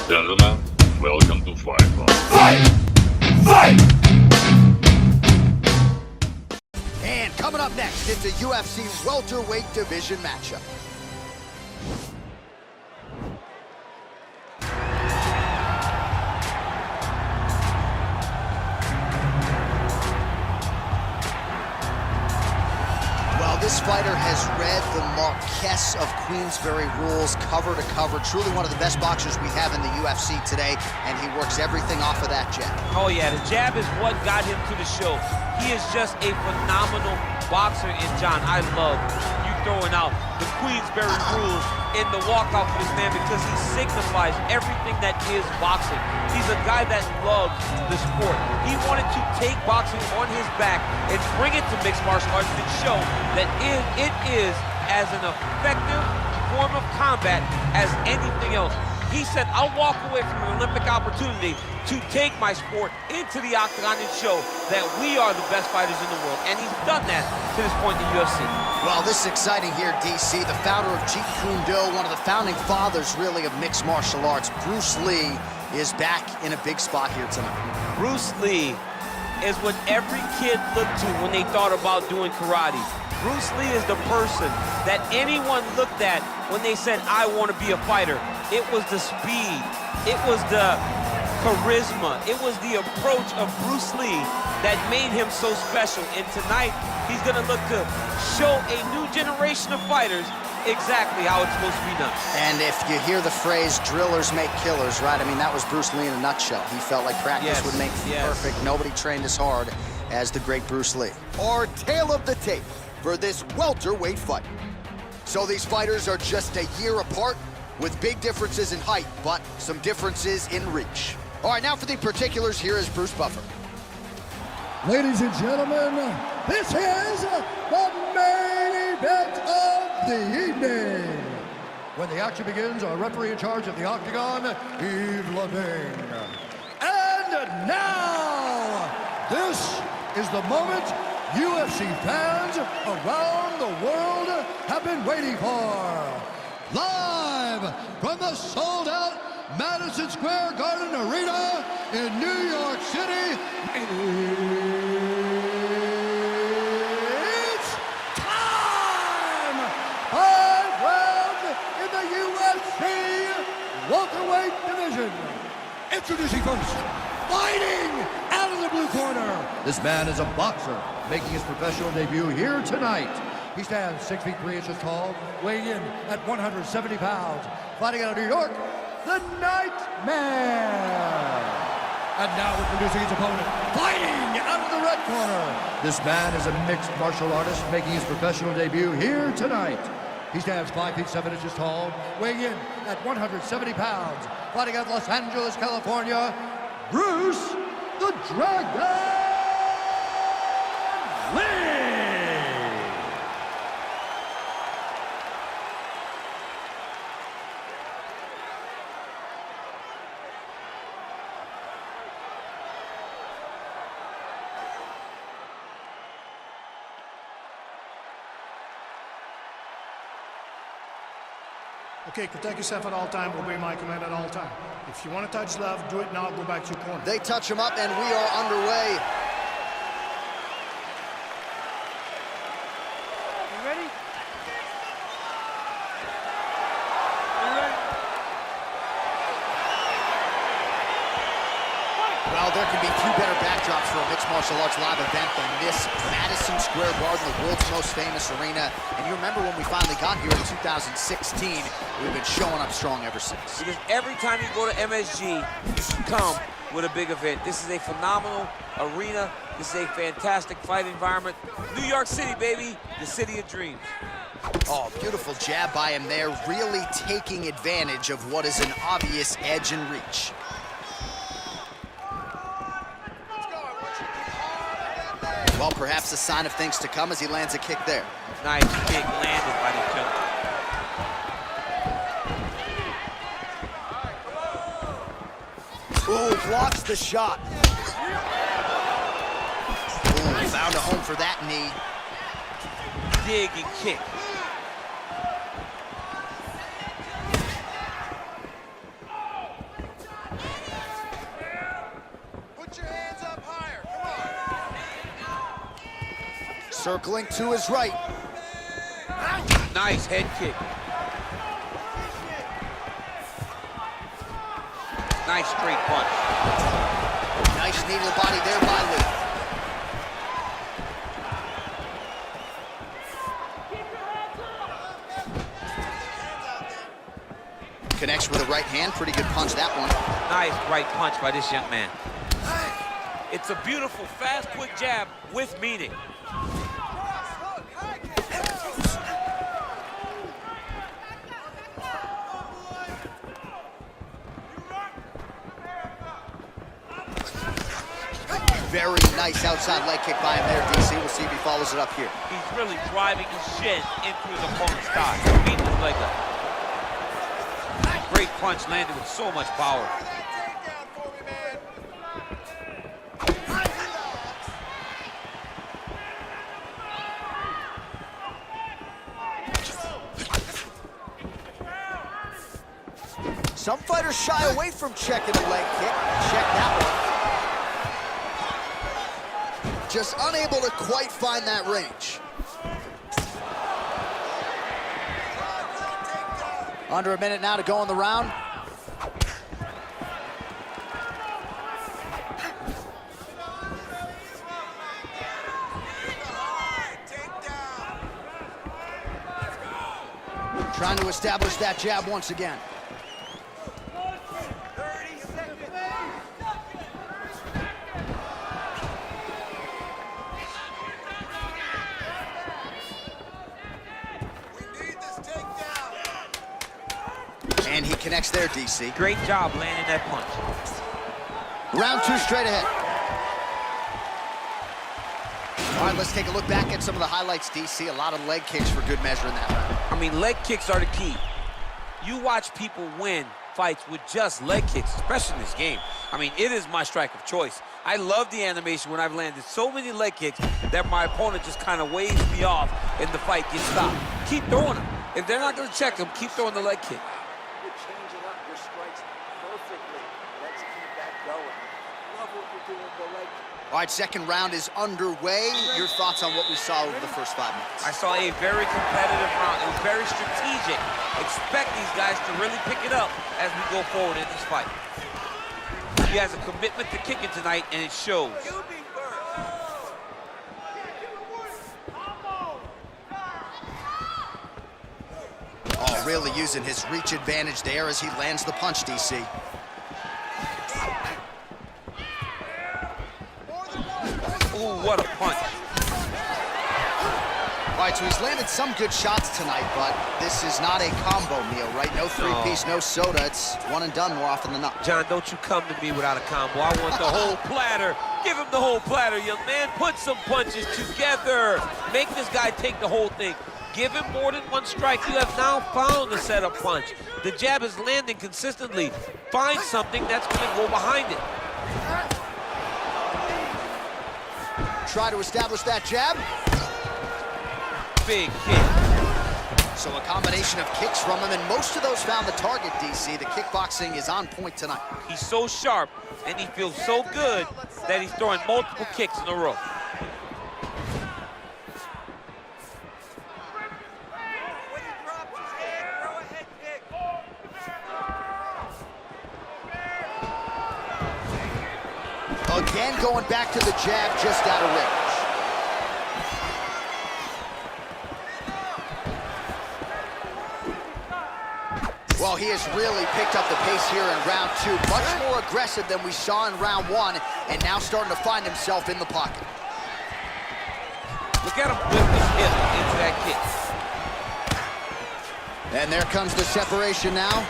Gentlemen, welcome to Fight Club. Fight! Fight! And coming up next, it's a UFC welterweight division matchup. This fighter has read the Marquess of Queensberry rules cover to cover. Truly one of the best boxers we have in the UFC today, and he works everything off of that jab. Oh yeah, the jab is what got him to the show. He is just a phenomenal boxer, and John, I love you throwing out the Queensberry rules in the walkout for this man because he signifies everything that is boxing. He's a guy that loves the sport. He wanted to take boxing on his back and bring it to mixed martial arts and show that it is as an effective form of combat as anything else. He said, I'll walk away from an Olympic opportunity to take my sport into the octagon and show that we are the best fighters in the world. And he's done that to this point in the UFC. Well, this is exciting here, DC. The founder of Jeet Kune Do, one of the founding fathers, really, of mixed martial arts, Bruce Lee, is back in a big spot here tonight. Bruce Lee is what every kid looked to when they thought about doing karate. Bruce Lee is the person that anyone looked at when they said, I want to be a fighter. It was the speed, it was the charisma, it was the approach of Bruce Lee that made him so special. And tonight, he's gonna look to show a new generation of fighters exactly how it's supposed to be done. And if you hear the phrase, drillers make killers, right? I mean, that was Bruce Lee in a nutshell. He felt like practice would make perfect. Nobody trained as hard as the great Bruce Lee. Our tale of the tape for this welterweight fight. So these fighters are just a year apart with big differences in height, but some differences in reach. All right, now for the particulars, here is Bruce Buffer. Ladies and gentlemen, this is the main event of the evening. When the action begins, our referee in charge of the octagon, Yves Levine. And now, this is the moment UFC fans around the world have been waiting for. Live from the sold-out Madison Square Garden Arena in New York City, it's time! 5 rounds in the UFC welterweight division. Introducing first, fighting out of the blue corner. This man is a boxer, making his professional debut here tonight. He stands 6 feet 3 inches tall, weighing in at 170 pounds. Fighting out of New York, the Nightmare. And now introducing his opponent, fighting out of the red corner. This man is a mixed martial artist, making his professional debut here tonight. He stands 5 feet 7 inches tall, weighing in at 170 pounds. Fighting out of Los Angeles, California, Bruce the Dragon Lee. Okay, protect yourself at all time, obey my command at all time. If you want to touch left, do it now, go back to your corner. They touch him up and we are underway. You ready? Well, there can be few better backdrops for a mixed martial arts live event than this Madison Square Garden, the world's most famous arena. And you remember when we finally got here in 2016, we've been showing up strong ever since. Because every time you go to MSG, you come with a big event. This is a phenomenal arena. This is a fantastic fight environment. New York City, baby, the city of dreams. Oh, beautiful jab by him there, really taking advantage of what is an obvious edge and reach. Well, perhaps a sign of things to come as he lands a kick there. Nice kick landed by the jump. Ooh, blocks the shot. Ooh, found a home for that knee. Dig and kick. Circling to his right. Nice head kick. Nice straight punch. Nice knee to the body there by Lee. Connects with a right hand. Pretty good punch, that one. Nice right punch by this young man. It's a beautiful, fast, quick jab with meaning. Very nice outside leg kick by him there, DC. We'll see if he follows it up here. He's really driving his shin into his opponent's thigh, beating his leg up. Great punch landed with so much power. Some fighters shy away from checking a leg kick. Check that one. Just unable to quite find that range. Under a minute now to go in the round. Trying to establish that jab once again. And he connects there, DC. Great job landing that punch. Round two straight ahead. All right, let's take a look back at some of the highlights, DC. A lot of leg kicks for good measure in that round. I mean, leg kicks are the key. You watch people win fights with just leg kicks, especially in this game. I mean, it is my strike of choice. I love the animation when I've landed so many leg kicks that my opponent just kind of waves me off and the fight gets stopped. Keep throwing them. If they're not going to check them, keep throwing the leg kick. You're changing up your strikes perfectly. Let's keep that going. Love what you're doing with the leg kick. All right, second round is underway. Your thoughts on what we saw over the first 5 minutes? I saw a very competitive round. It was very strategic. Expect these guys to really pick it up as we go forward in this fight. He has a commitment to kicking tonight, and it shows. Oh, really using his reach advantage there as he lands the punch, DC. Ooh, what a punch. All right, so he's landed some good shots tonight, but this is not a combo meal, right? No three-piece, no soda. It's one and done more often than not. John, don't you come to me without a combo. I want the whole platter. Give him the whole platter, young man. Put some punches together. Make this guy take the whole thing. Give him more than one strike. You have now found the setup punch. The jab is landing consistently. Find something that's going to go behind it. Try to establish that jab. Big kick. So a combination of kicks from him, and most of those found the target, DC. The kickboxing is on point tonight. He's so sharp, and he feels so good that he's throwing multiple kicks in a row. Again, going back to the jab, just out of range. Well, he has really picked up the pace here in round two. Much more aggressive than we saw in round one, and now starting to find himself in the pocket. Look at him whip his hip into that kick. And there comes the separation now.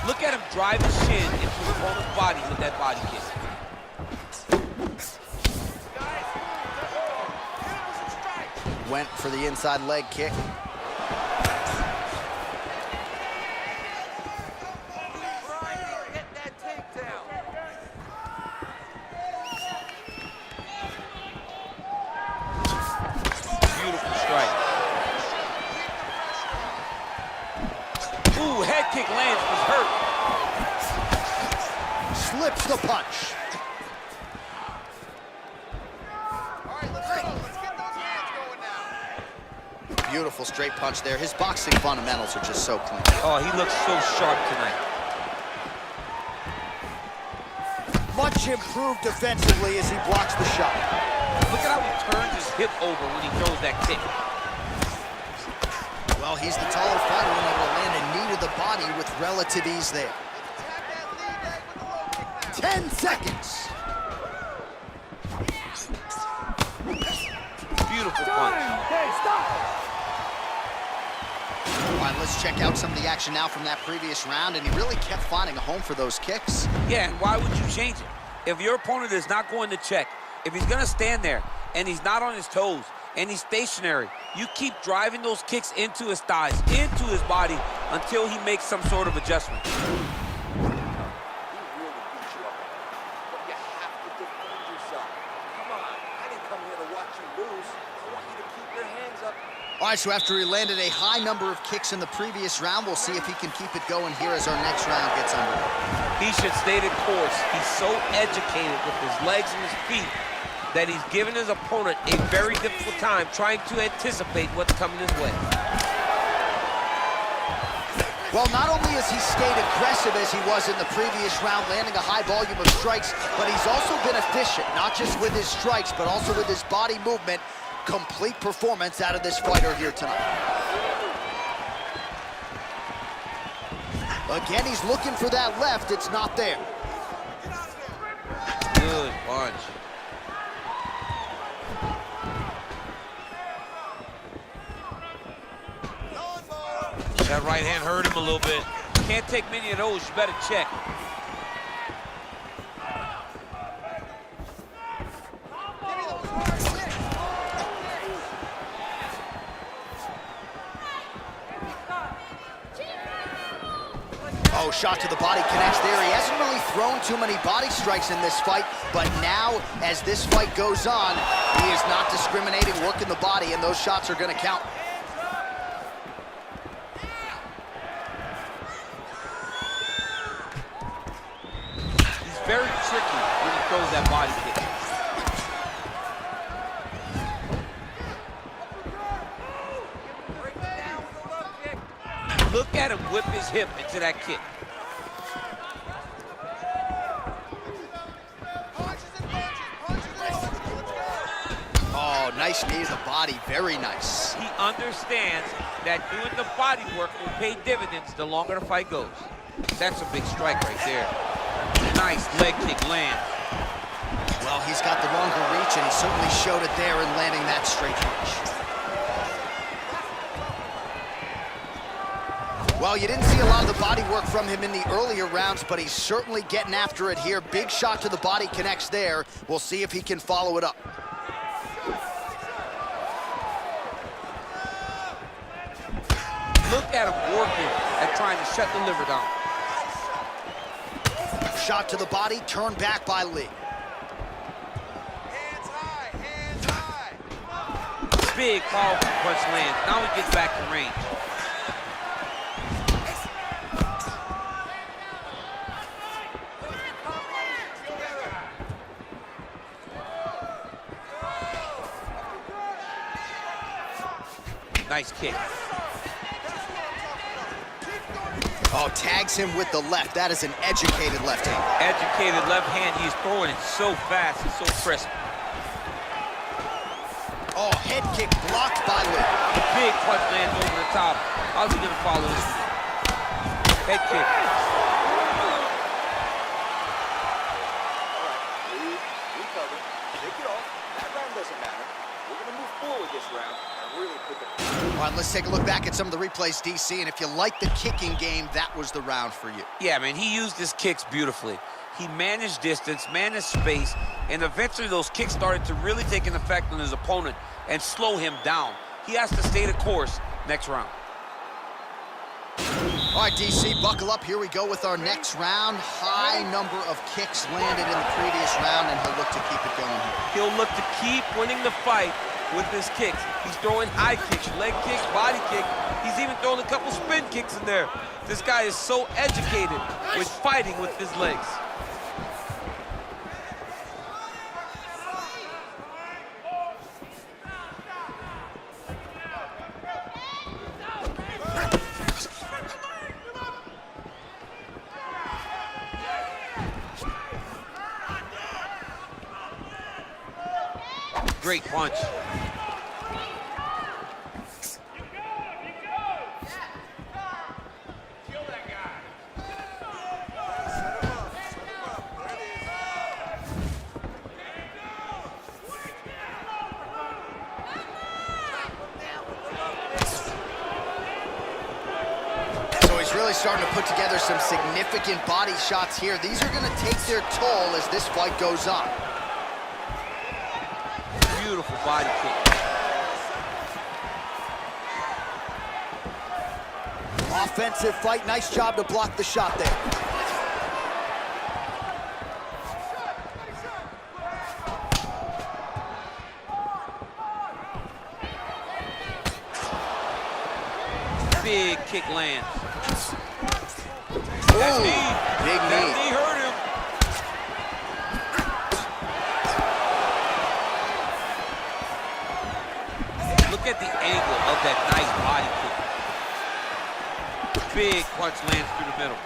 Look at him drive his shin into his opponent's body with that body kick. Went for the inside leg kick. Beautiful strike. Ooh, head kick lands, was hurt. Slips the punch. Beautiful straight punch there. His boxing fundamentals are just so clean. Oh, he looks so sharp tonight. Much improved defensively as he blocks the shot. Look at how he turns his hip over when he throws that kick. Well, he's the taller fighter and able to land a knee to the body with relative ease there. 10 seconds. Beautiful punch. Okay, stop. All right, let's check out some of the action now from that previous round, and he really kept finding a home for those kicks. Yeah, and why would you change it? If your opponent is not going to check, if he's going to stand there and he's not on his toes and he's stationary, you keep driving those kicks into his thighs, into his body, until he makes some sort of adjustment. He really beat you up. But you have to defend yourself. Come on, I didn't come here to watch you lose. I want you to keep your hands up. All right, so after he landed a high number of kicks in the previous round, we'll see if he can keep it going here as our next round gets underway. He should stay the course. He's so educated with his legs and his feet that he's given his opponent a very difficult time trying to anticipate what's coming his way. Well, not only has he stayed aggressive as he was in the previous round, landing a high volume of strikes, but he's also been efficient, not just with his strikes, but also with his body movement. Complete performance out of this fighter here tonight. Again, he's looking for that left. It's not there. Good punch. That right hand hurt him a little bit. Can't take many of those. You better check. Oh, shot to the body connects there. He hasn't really thrown too many body strikes in this fight, but now, as this fight goes on, he is not discriminating, working the body, and those shots are going to count. He's very tricky when he throws that body kick. Look at him whip his hip into that kick. Oh, nice knee to the body, very nice. He understands that doing the body work will pay dividends the longer the fight goes. That's a big strike right there. Nice leg kick land. Well, he's got the longer reach, and he certainly showed it there in landing that straight punch. Well, you didn't see a lot of the body work from him in the earlier rounds, but he's certainly getting after it here. Big shot to the body connects there. We'll see if he can follow it up. Look at him working at trying to shut the liver down. Shot to the body, turned back by Lee. Hands high, hands high. Big, powerful punch lands. Now he gets back to range. Nice kick. Oh, tags him with the left. That is an educated left hand. Educated left hand. He's throwing it so fast and so crisp. Oh, head kick blocked by Lee. Big punch lands over the top. How's he gonna follow this? Head kick. We covered. Take it off. That round doesn't matter. We're gonna move forward this round and really put the... All right, let's take a look back at some of the replays, DC, and if you like the kicking game, that was the round for you. Yeah, man, he used his kicks beautifully. He managed distance, managed space, and eventually those kicks started to really take an effect on his opponent and slow him down. He has to stay the course next round. All right, DC, buckle up. Here we go with our next round. High number of kicks landed in the previous round, and he'll look to keep it going here. He'll look to keep winning the fight with his kicks. He's throwing high kicks, leg kicks, body kick. He's even throwing a couple spin kicks in there. This guy is so educated with fighting with his legs. Great punch. Really starting to put together some significant body shots here. These are going to take their toll as this fight goes on. Beautiful body kick. Offensive fight. Nice job to block the shot there. Big kick lands. That knee. Big knee. That knee hurt him. Look at the angle of that nice body kick. Big punch lands through the middle.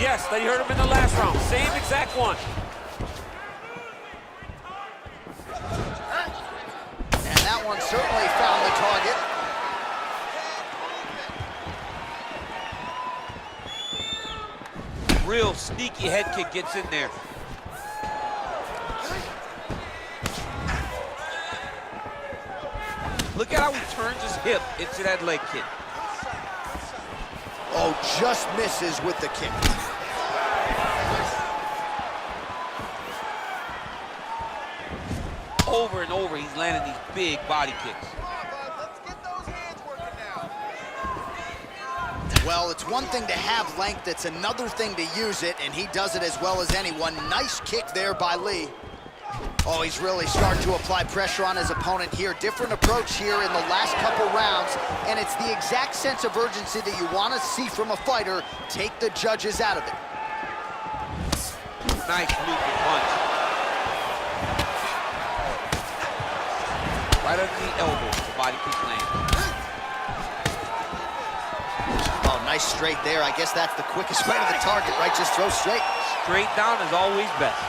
Yes, they hurt him in the last round. Same exact one. And that one certainly found the target. Real sneaky head kick gets in there. Look at how he turns his hip into that leg kick. Oh, just misses with the kick. Over and over, he's landing these big body kicks. Well, it's one thing to have length, it's another thing to use it, and he does it as well as anyone. Nice kick there by Lee. Oh, he's really starting to apply pressure on his opponent here. Different approach here in the last couple rounds, and it's the exact sense of urgency that you want to see from a fighter. Take the judges out of it. Nice looping punch. Right under the elbow, the body kick lands. Oh, nice straight there. I guess that's the quickest way to the target, right? Just throw straight. Straight down is always best.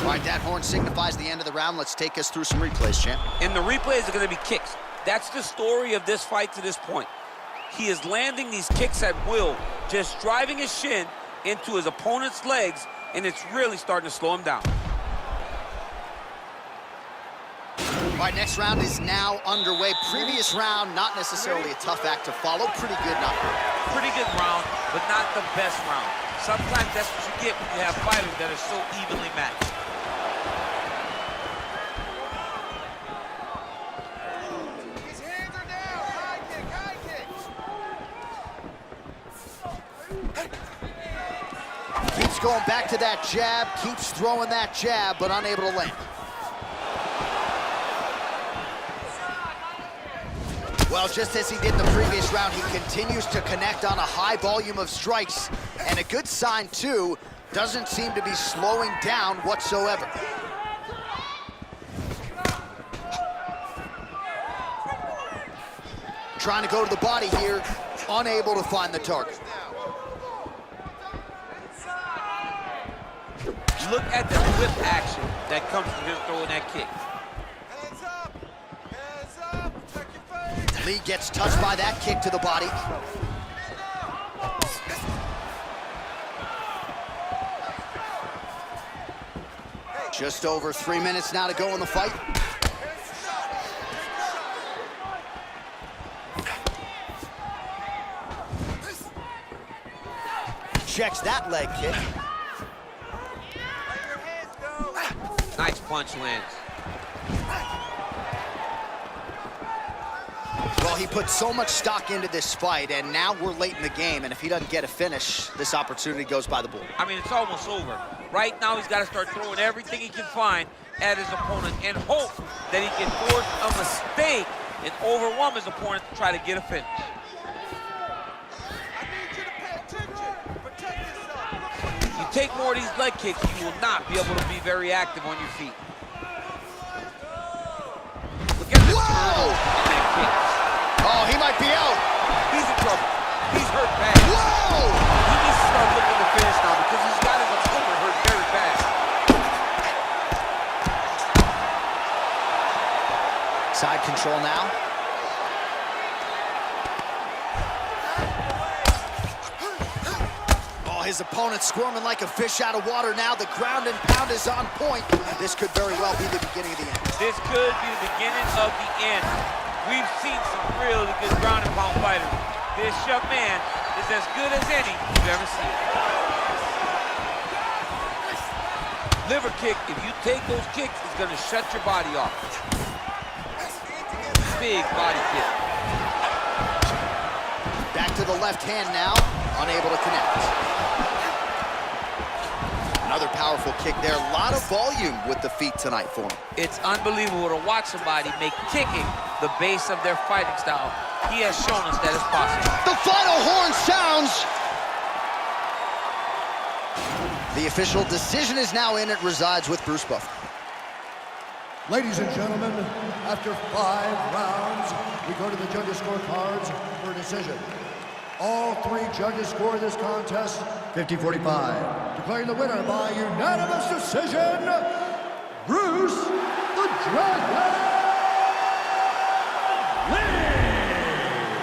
All right, that horn signifies the end of the round. Let's take us through some replays, champ. And the replays are going to be kicks. That's the story of this fight to this point. He is landing these kicks at will, just driving his shin into his opponent's legs, and it's really starting to slow him down. All right, next round is now underway. Previous round, not necessarily a tough act to follow. Pretty good, not good. Pretty good round, but not the best round. Sometimes that's what you get when you have fighters that are so evenly matched. His hands are down. High kick, high kick. Keeps going back to that jab, keeps throwing that jab, but unable to land. Well, just as he did in the previous round, he continues to connect on a high volume of strikes. And a good sign, too, doesn't seem to be slowing down whatsoever. Trying to go to the body here, unable to find the target. Look at the whip action that comes from him throwing that kick. Hands up. Hands up. Protect your face. Lee gets touched by that kick to the body. Just over 3 minutes now to go in the fight. Checks that leg kick. Let your hands go. Nice punch lands. Well, he put so much stock into this fight, and now we're late in the game, and if he doesn't get a finish, this opportunity goes by the board. I mean, it's almost over. Right now, he's got to start throwing everything he can find at his opponent and hope that he can force a mistake and overwhelm his opponent to try to get a finish. I need you to pay attention. Protect yourself. You take more of these leg kicks, you will not be able to be very active on your feet. Look at the turn in that kick. Side control now. Oh, his opponent squirming like a fish out of water now. The ground and pound is on point. This could very well be the beginning of the end. This could be the beginning of the end. We've seen some really good ground and pound fighters. This young man is as good as any you've ever seen. Liver kick, if you take those kicks, it's gonna shut your body off. Big body kick. Back to the left hand now, unable to connect. Another powerful kick there. A lot of volume with the feet tonight for him. It's unbelievable to watch somebody make kicking the base of their fighting style. He has shown us that it's possible. The final horn sounds. The official decision is now in. It resides with Bruce Buffer. Ladies and gentlemen, after 5 rounds, we go to the judges' scorecards for a decision. All 3 judges score this contest 50-45. Declaring the winner by unanimous decision, Bruce the Dragon Lee!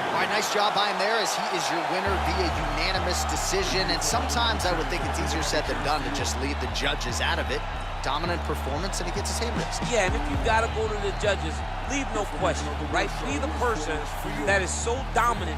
All right, nice job by him there, as he is your winner via unanimous decision. And sometimes I would think it's easier said than done to just leave the judges out of it. Dominant performance, and he gets his hand raised. Yeah, and if you gotta go to the judges, leave no question, right? Be the person that is so dominant